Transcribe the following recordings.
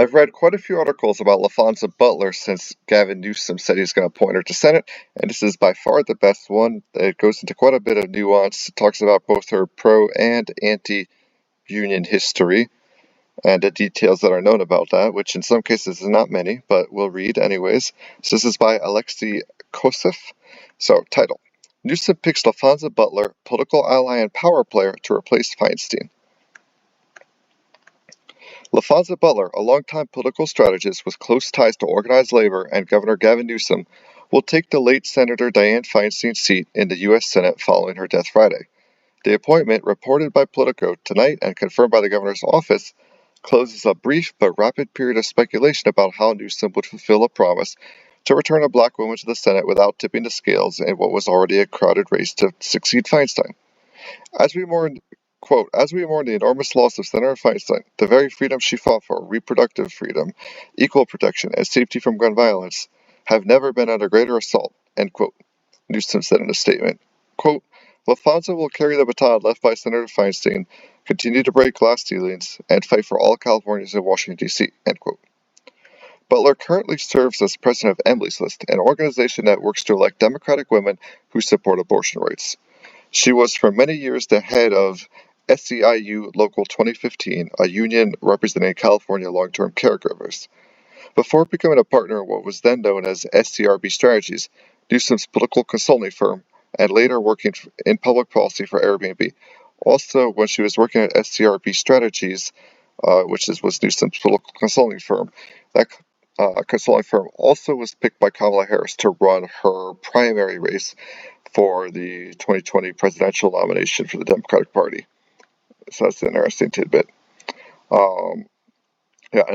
I've read quite a few articles about Laphonza Butler since Gavin Newsom said he's going to appoint her to Senate, and this is by far the best one. It goes into quite a bit of nuance. It talks about both her pro and anti-union history and the details that are known about that, which in some cases is not many, but we'll read anyways. So this is by Alexei Kosef. So, title: Newsom picks Laphonza Butler, political ally and power player, to replace Feinstein. Laphonza Butler, a longtime political strategist with close ties to organized labor and Governor Gavin Newsom, will take the late Senator Dianne Feinstein's seat in the U.S. Senate following her death Friday. The appointment, reported by Politico tonight and confirmed by the governor's office, closes a brief but rapid period of speculation about how Newsom would fulfill a promise to return a black woman to the Senate without tipping the scales in what was already a crowded race to succeed Feinstein. As we mourn, quote, as we mourn the enormous loss of Senator Feinstein, the very freedom she fought for, reproductive freedom, equal protection, and safety from gun violence, have never been under greater assault, end quote, Newsom said in a statement. Quote, Laphonza will carry the baton left by Senator Feinstein, continue to break glass ceilings, and fight for all Californians in Washington, D.C., end quote. Butler currently serves as president of Emily's List, an organization that works to elect Democratic women who support abortion rights. She was for many years the head of SEIU Local 2015, a union representing California long-term caregivers. Before becoming a partner in what was then known as SCRB Strategies, Newsom's political consulting firm, and later working in public policy for Airbnb. Also, when she was working at SCRB Strategies, which was Newsom's political consulting firm, that consulting firm also was picked by Kamal Harris to run her primary race for the 2020 presidential nomination for the Democratic Party. So that's an interesting tidbit. And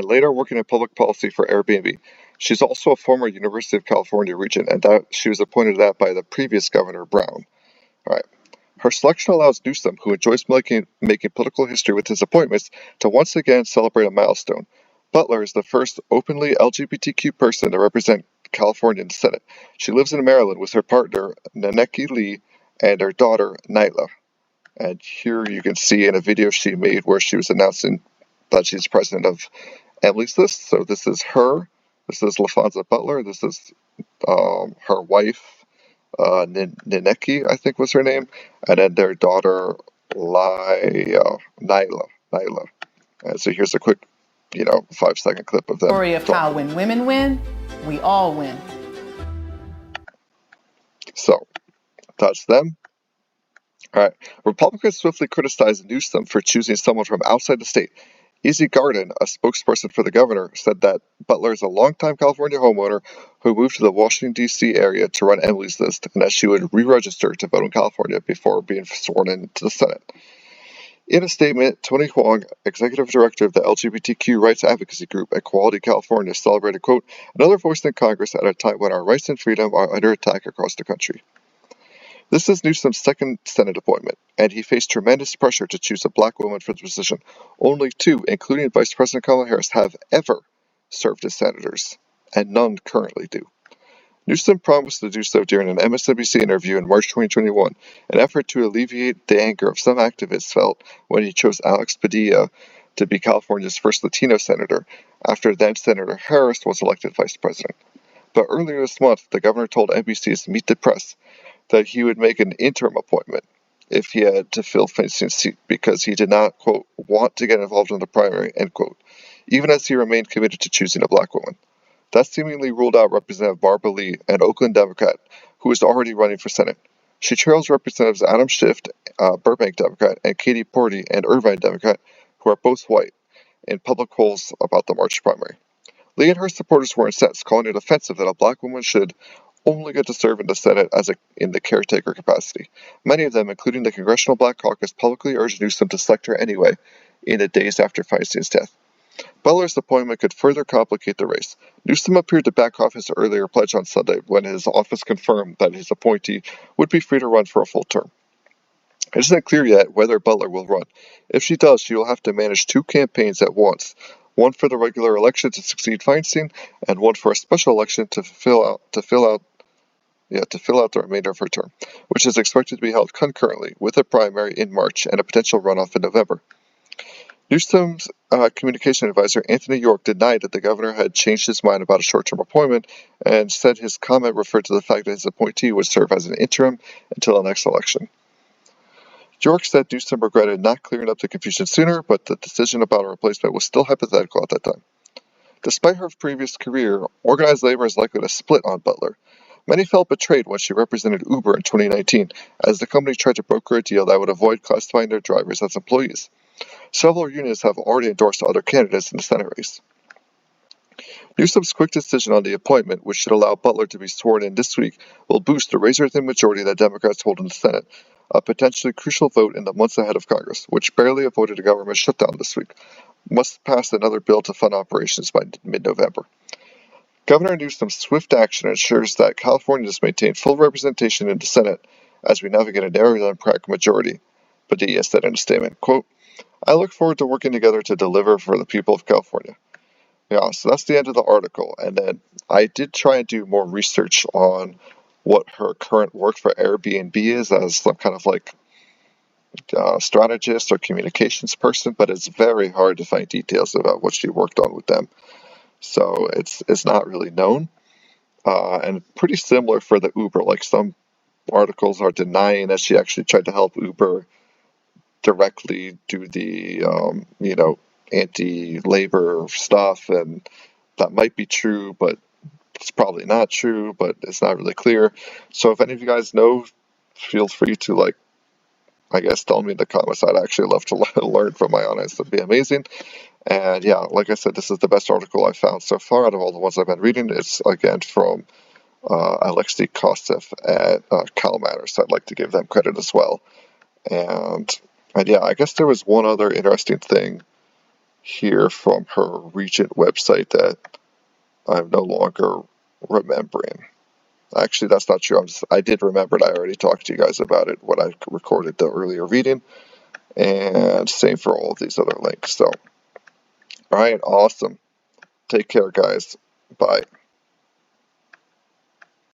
later working in public policy for Airbnb. She's also a former University of California regent, and that she was appointed to that by the previous Governor Brown. All right. Her selection allows Newsom, who enjoys making political history with his appointments, to once again celebrate a milestone. Butler is the first openly LGBTQ person to represent California in the Senate. She lives in Maryland with her partner, Naneki Lee, and her daughter, Nyla. And here you can see in a video she made where she was announcing that she's president of Emily's List. So this is her. This is Laphonza Butler. This is her wife, Naneki, I think was her name, and then their daughter, Nyla. And so here's a quick, 5-second clip of them. Story of how when women win, we all win. So that's them. All right. Republicans swiftly criticized Newsom for choosing someone from outside the state. Easy Garden, a spokesperson for the governor, said that Butler is a longtime California homeowner who moved to the Washington, D.C. area to run Emily's List, and that she would re-register to vote in California before being sworn into the Senate. In a statement, Tony Huang, executive director of the LGBTQ rights advocacy group Equality California, celebrated, quote, another voice in Congress at a time when our rights and freedom are under attack across the country. This is Newsom's second Senate appointment, and he faced tremendous pressure to choose a black woman for the position. Only two, including Vice President Kamal Harris, have ever served as senators, and none currently do. Newsom promised to do so during an MSNBC interview in March 2021, an effort to alleviate the anger of some activists felt when he chose Alex Padilla to be California's first Latino senator, after then-Senator Harris was elected vice president. But earlier this month, the governor told NBC's Meet the Press that he would make an interim appointment if he had to fill Feinstein's seat because he did not, quote, want to get involved in the primary, end quote, even as he remained committed to choosing a black woman. That seemingly ruled out Representative Barbara Lee, an Oakland Democrat, who is already running for Senate. She trails Representatives Adam Schiff, Burbank Democrat, and Katie Porty, an Irvine Democrat, who are both white, in public polls about the March primary. Lee and her supporters were incensed, calling it offensive that a black woman should only get to serve in the Senate in the caretaker capacity. Many of them, including the Congressional Black Caucus, publicly urged Newsom to select her anyway in the days after Feinstein's death. Butler's appointment could further complicate the race. Newsom appeared to back off his earlier pledge on Sunday when his office confirmed that his appointee would be free to run for a full term. It isn't clear yet whether Butler will run. If she does, she will have to manage two campaigns at once, one for the regular election to succeed Feinstein, and one for a special election to fill out the remainder of her term, which is expected to be held concurrently with a primary in March and a potential runoff in November. Newsom's communication advisor, Anthony York, denied that the governor had changed his mind about a short-term appointment and said his comment referred to the fact that his appointee would serve as an interim until the next election. York said Newsom regretted not clearing up the confusion sooner, but the decision about a replacement was still hypothetical at that time. Despite her previous career, organized labor is likely to split on Butler. Many felt betrayed when she represented Uber in 2019, as the company tried to broker a deal that would avoid classifying their drivers as employees. Several unions have already endorsed other candidates in the Senate race. Newsom's quick decision on the appointment, which should allow Butler to be sworn in this week, will boost the razor-thin majority that Democrats hold in the Senate, a potentially crucial vote in the months ahead of Congress, which barely avoided a government shutdown this week, must pass another bill to fund operations by mid-November. Governor Newsom's swift action ensures that Californians maintain full representation in the Senate as we navigate a narrow Democratic majority, Padilla said in a statement, quote, "I look forward to working together to deliver for the people of California." Yeah, so that's the end of the article. And then I did try and do more research on what her current work for Airbnb is as some kind of like strategist or communications person, but it's very hard to find details about what she worked on with them. So it's not really known. And pretty similar for the Uber. Like some articles are denying that she actually tried to help Uber directly do the anti-labor stuff, and that might be true, but it's probably not true, but it's not really clear. So if any of you guys know, feel free to I guess tell me in the comments. I'd actually love to learn from my audience. That'd be amazing. And yeah, like I said, this is the best article I've found so far out of all the ones I've been reading. It's again from Alexei Kostev at Cal Matters. So I'd like to give them credit as well. And yeah, I guess there was one other interesting thing here from her Regent website that I'm no longer remembering. Actually, that's not true. I did remember it. I already talked to you guys about it when I recorded the earlier reading. And same for all of these other links. So, all right, awesome. Take care, guys. Bye.